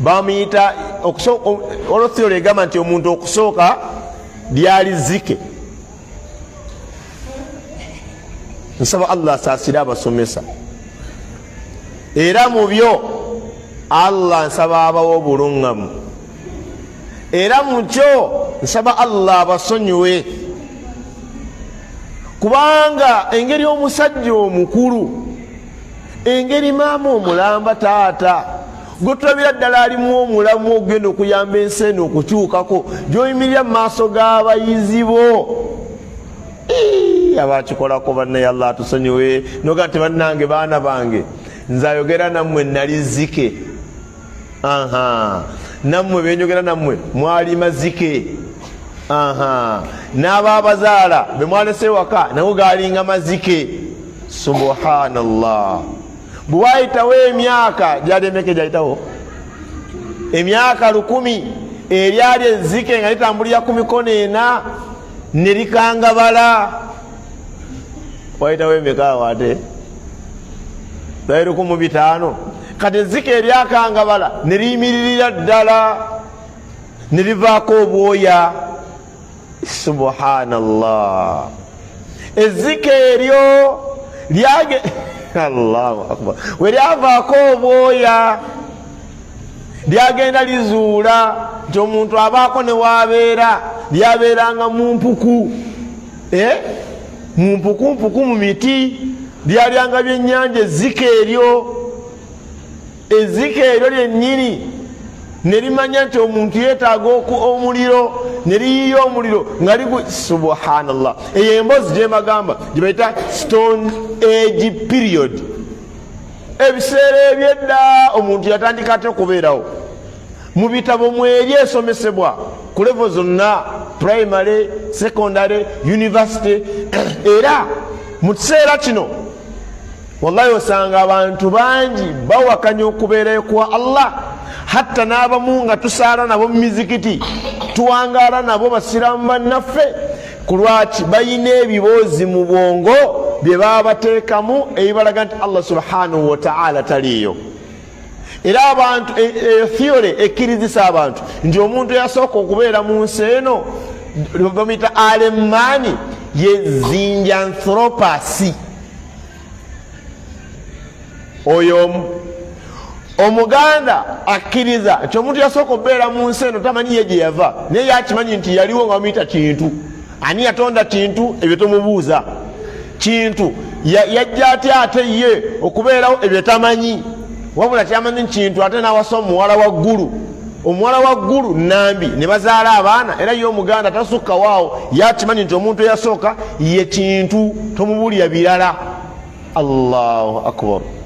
bamuyita olw'otheory egamba nti omuntu okusooka lyali zike. Nsaba Allah asaasire abasomesa era mu byo Allah nsaba abawo obuluŋŋamu era mu kyo nsaba Allah abasonyiwe, kubanga engeri omusajja omukulu, engeri maama omulamba taata gotulabira ddala alimu omulamu ogenda okuyamba ensi eno okukyukako, gyoyimirira mu maaso g'abayizi bo abakikolako bannaye Allah atusonyiwe. noga nti bannange baana bange nze ayogera nammwe nali zike, nammwe benjogera nammwe mwali mazike, n'abaabazaala be mwalese waka nago galinga mazike. Subhanallah. bwe wayitawo emyaka gyali emeka gyayitawo emyaka 1000 eryali ezzike nga litambulira ku mikono ena ne likangabala, wayitawo emeka wate lwali 1500. kati ezzike eryakangabala ne liyimiririra ddala ne livaako obwoya. Subhanallah. ezzike eryo lyage Allahu akbar, we lyavaako obwoya lyagenda lizuula nti omuntu abaako ne wabeera, lyabeeranga mu mpuku, mu mpukumpuku mu miti, lyalyanga byennyanja. ezzike eryo lyennyini ne limanya nti omuntu yeetaaga omuliro, ne liyiya omuliro nga Subhanallah. eyo emboozi gyemagamba gye bayita Stone Age period. ebiseera ebyedda omuntu yatandika ate okubeerawo. mu bitabo mweri esomesebwa ku levo zonna, primary, secondary, university. era mu kiseera kino wallahi osanga abantu bangi bawakanya okubeerayo kwa Allah, hatta n'abamu nga tusaala nabo mu mizikiti, tuwangaala nabo basiraamu bannaffe. ku lwaki bayina ebiboozi mu bwongo bye baba bateekamu ebibalaga nti Allah subhanahu wa ta'ala taliyo. era abantu theory ekkirizisa abantu nti omuntu yasooka okubeera mu nsi eno bamuyita Alemani ye zinjanthropasi. oyo omuganda akkiriza nti omuntu yasooka okubeera mu nsi eno tamanyi ye gye yava, naye yakimanyi nti yaliwo nga bamuyita kintu. ani yatonda kintu? ebyo tomubuuza. kintu yajja atya ate ye okubeerawo? ebyo tamanyi. wabula kyamanyi kintu ate n'awasa omuwala wa ggulu. omuwala wa ggulu Nambi ne bazaala abaana, era ye omuganda tasukka waawo, yakimanyi nti omuntu eyasooka ye kintu, tomubuulira birala. Allahu akbar.